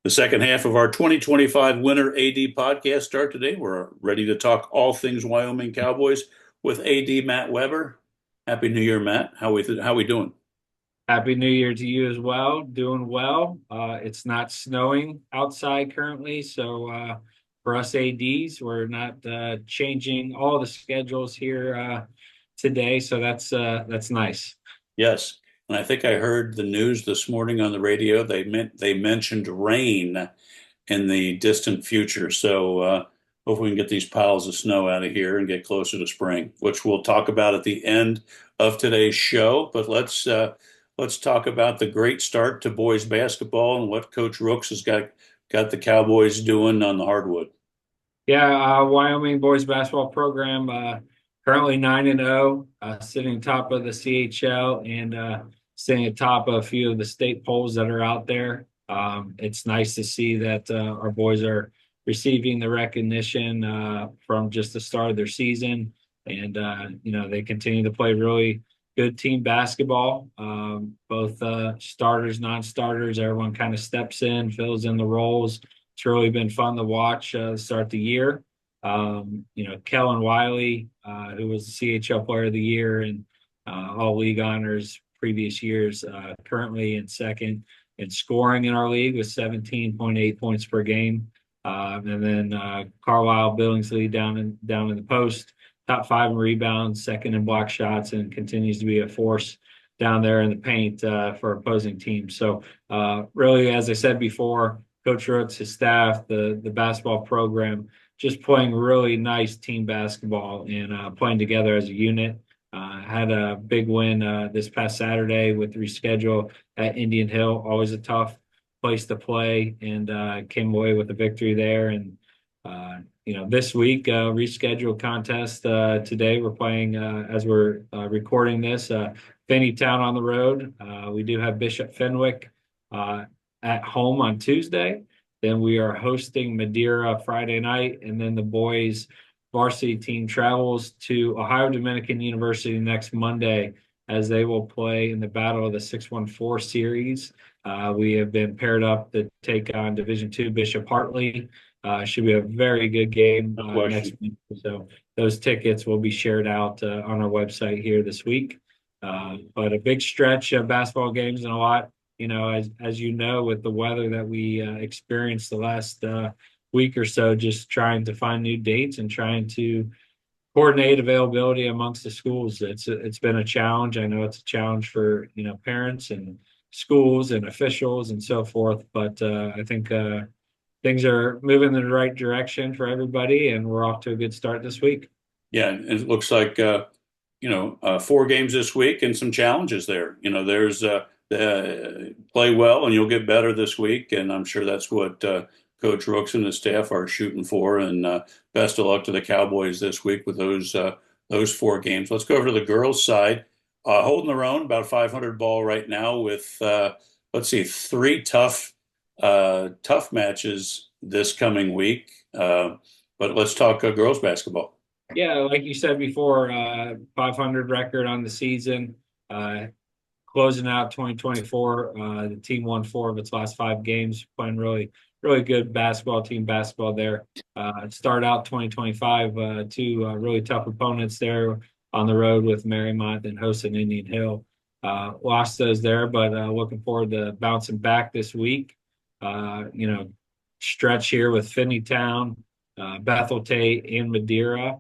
The second half of our 2025 Winter AD podcast start today. We're ready to talk all things Wyoming Cowboys with AD Matt Weber. Happy New Year, Matt. How we doing? Happy New Year to you as well. Doing well. It's not snowing outside currently, so for us ADs, we're not changing all the schedules here today, so that's nice. Yes, and I think I heard the news this morning on the radio. They mentioned rain in the distant future. So hopefully we can get these piles of snow out of here and get closer to spring, which we'll talk about at the end of today's show. But let's talk about the great start to boys basketball and what Coach Rooks has got the Cowboys doing on the hardwood. Yeah, Wyoming boys basketball program currently 9-0, sitting top of the CHL and sitting atop a few of the state polls that are out there. It's nice to see that our boys are receiving the recognition from just the start of their season, and they continue to play really good team basketball. Both starters, non-starters, everyone kind of steps in, fills in the roles. It's really been fun to watch start the year. Kellen Wiley, who was the CHL Player of the Year and all league honors previous years, currently in second in scoring in our league with 17.8 points per game. And then Carlisle Billingsley down in the post, top five in rebounds, second in block shots, and continues to be a force down there in the paint for opposing teams. So really, as I said before, Coach Roots, his staff, the basketball program, just playing really nice team basketball and playing together as a unit. Had a big win this past Saturday with the reschedule at Indian Hill. Always a tough place to play, and came away with a victory there. And this week rescheduled contest today. We're playing as we're recording this. Finneytown on the road. We do have Bishop Fenwick at home on Tuesday. Then we are hosting Madeira Friday night, and then the boys varsity team travels to Ohio Dominican University next Monday as they will play in the Battle of the 614 series. We have been paired up to take on Division II Bishop Hartley. Should be a very good game No next question. week. So those tickets will be shared out on our website here this week. But a big stretch of basketball games and a lot, as you know, with the weather that we experienced the last week or so, just trying to find new dates and trying to coordinate availability amongst the schools. It's been a challenge. I know it's a challenge for parents and schools and officials and so forth. But I think things are moving in the right direction for everybody, and we're off to a good start this week. Yeah, it looks like 4 games this week and some challenges there. There's play well and you'll get better this week, and I'm sure that's what Coach Rooks and his staff are shooting for. And best of luck to the Cowboys this week with those 4 games. Let's go over to the girls' side, holding their own, about 500 ball right now with let's see, 3 tough matches this coming week. But let's talk girls basketball. Yeah, like you said before, 500 record on the season. Closing out 2024, the team won 4 of its last 5 games, playing really, really good team basketball there. Start out 2025, 2 really tough opponents there on the road with Marymount and hosting Indian Hill. Lost those there, but looking forward to bouncing back this week. Stretch here with Finneytown, Bethel Tate, and Madeira.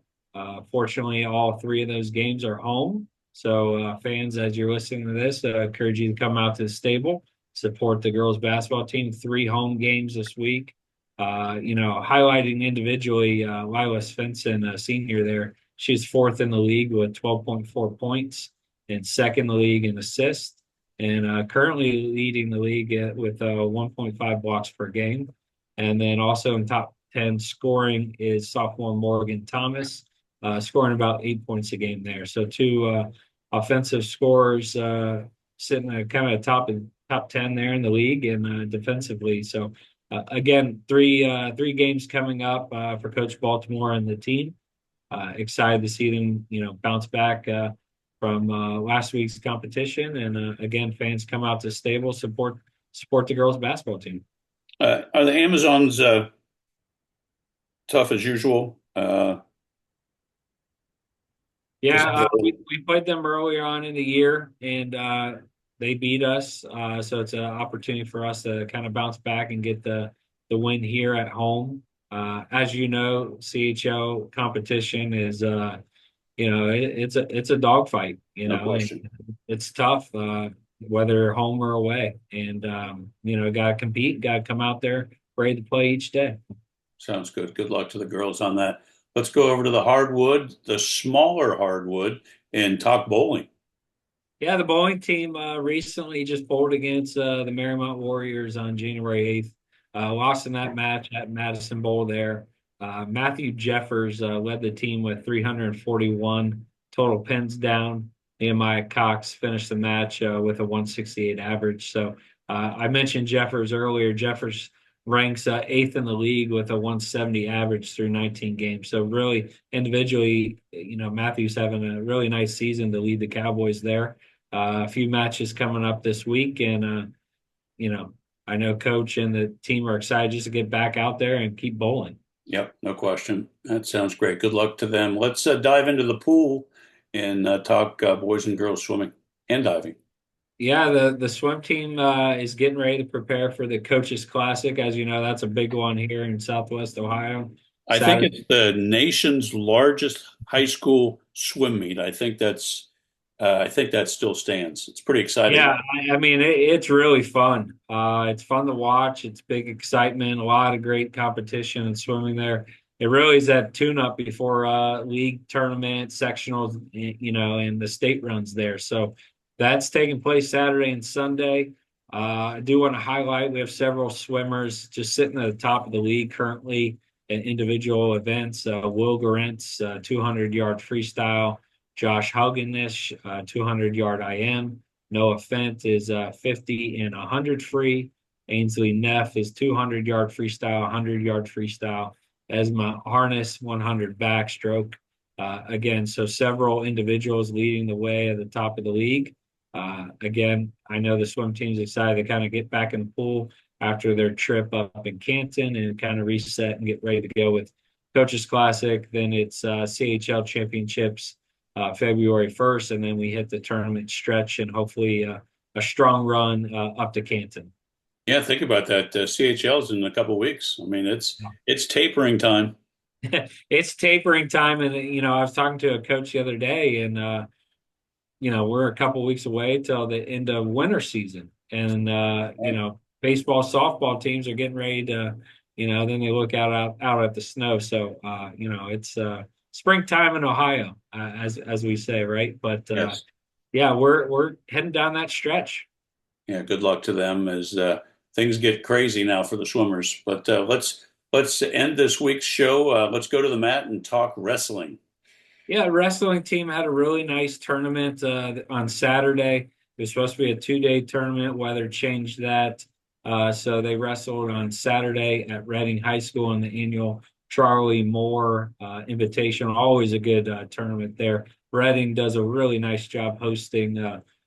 Fortunately, all 3 of those games are home. So fans, as you're listening to this, I encourage you to come out to the stable, support the girls basketball team. 3 home games this week. Highlighting individually, Lila Svensson, a senior there. She's 4th in the league with 12.4 points and 2nd in the league in assists, and currently leading the league with 1.5 blocks per game. And then also in top 10 scoring is sophomore Morgan Thomas, scoring about 8 points a game there. So 2 offensive scorers sitting at kind of top 10 there in the league, and defensively. So again, three games coming up for Coach Baltimore and the team. Excited to see them, bounce back from last week's competition, and again, fans come out to stable support the girls basketball team. Are the Amazons tough as usual? Yeah, Because we played them earlier on in the year, and they beat us. So it's an opportunity for us to kind of bounce back and get the win here at home. As you know, CHL competition is it's a dogfight, no and question. it's tough, whether home or away. And got to compete, got to come out there ready to play each day. Sounds good. Good luck to the girls on that. Let's go over to the hardwood, the smaller hardwood, and talk bowling. Yeah, the bowling team recently just bowled against the Marymount Warriors on January 8th. Lost in that match at Madison Bowl there. Matthew Jeffers led the team with 341 total pins down. Nehemiah Cox finished the match with a 168 average. So I mentioned Jeffers earlier. Jeffers ranks eighth in the league with a 170 average through 19 games. So really individually, Matthew's having a really nice season to lead the Cowboys there. A few matches coming up this week, and you know, I know Coach and the team are excited just to get back out there and keep bowling. Yep, no question. That sounds great. Good luck to them. Let's dive into the pool and talk boys and girls swimming and diving. Yeah, the swim team is getting ready to prepare for the Coaches Classic. As you know, that's a big one here in Southwest Ohio. I think Saturday. it's the nation's largest high school swim meet. I think that still stands. It's pretty exciting. Yeah, I mean it's really fun. It's fun to watch. It's big excitement. A lot of great competition and swimming there. It really is that tune-up before league tournament, sectionals, and the state runs there. So that's taking place Saturday and Sunday. I do want to highlight we have several swimmers just sitting at the top of the league currently in individual events. Will Garantz, 200-yard freestyle. Josh Hugganish, 200-yard IM. Noah Fent is 50 and 100 free. Ainsley Neff is 200-yard freestyle, 100-yard freestyle. Esma Harness, 100 backstroke. Again, so several individuals leading the way at the top of the league. Again, I know the swim team's excited to kind of get back in the pool after their trip up in Canton and kind of reset and get ready to go with Coaches Classic. Then it's CHL Championships February 1st, and then we hit the tournament stretch and hopefully a strong run up to Canton. Yeah, think about that. CHL's in a couple of weeks. I mean, it's tapering time. It's tapering time, and I was talking to a coach the other day, and we're a couple weeks away till the end of winter season, and baseball, softball teams are getting ready to, then they look out at the snow. So it's springtime in Ohio, as we say, right? But Yes. yeah, we're heading down that stretch. Yeah, good luck to them as things get crazy now for the swimmers. But let's end this week's show. Let's go to the mat and talk wrestling. Yeah, wrestling team had a really nice tournament on Saturday. It was supposed to be a 2-day tournament. Weather changed that. So they wrestled on Saturday at Reading High School in the annual Charlie Moore Invitational. Always a good tournament there. Reading does a really nice job hosting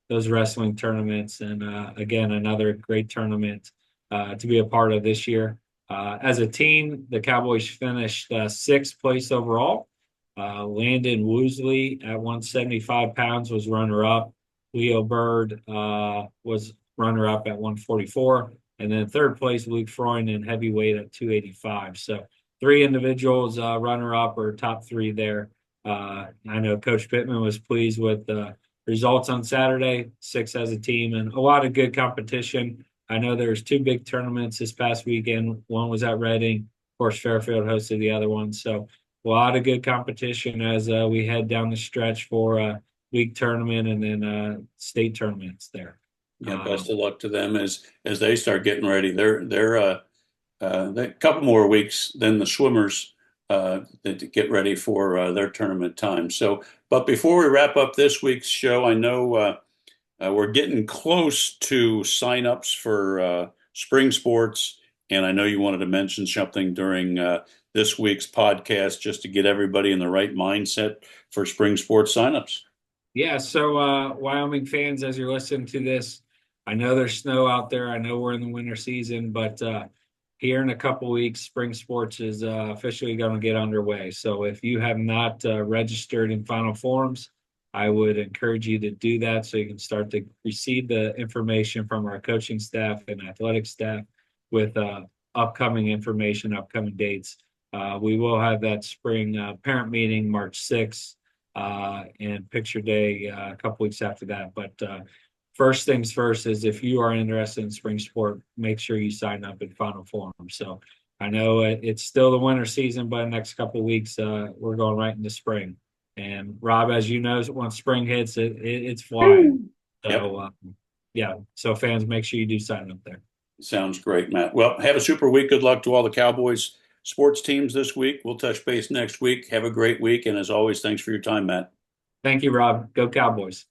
those wrestling tournaments. And again, another great tournament to be a part of this year. As a team, the Cowboys finished sixth place overall. Landon Woosley at 175 pounds was runner up. Leo Bird was runner up at 144. And then third place, Luke Freund in heavyweight at 285. So three individuals runner up or top three there. I know Coach Pittman was pleased with the results on Saturday, six as a team, and a lot of good competition. I know there's two big tournaments this past weekend. One was at Reading. Of course, Fairfield hosted the other one. So a lot of good competition as we head down the stretch for league tournament and then state tournaments there. Yeah, best of luck to them as they start getting ready. They're a couple more weeks than the swimmers to get ready for their tournament time. So, but before we wrap up this week's show, I know we're getting close to signups for spring sports, and I know you wanted to mention something during this week's podcast just to get everybody in the right mindset for spring sports signups. Yeah, so Wyoming fans, as you're listening to this, I know there's snow out there. I know we're in the winter season, but here in a couple weeks, spring sports is officially going to get underway. So if you have not registered in Final Forms, I would encourage you to do that so you can start to receive the information from our coaching staff and athletic staff with upcoming information, upcoming dates. We will have that spring parent meeting March 6th and picture day a couple weeks after that. But first things first is if you are interested in spring sport, make sure you sign up in Final Form. So I know it's still the winter season, but the next couple of weeks, we're going right into spring. And Rob, as you know, once spring hits, it's flying. Yep. So yeah, so fans, make sure you do sign up there. Sounds great, Matt. Well, have a super week. Good luck to all the Cowboys sports teams this week. We'll touch base next week. Have a great week. And as always, thanks for your time, Matt. Thank you, Rob. Go Cowboys.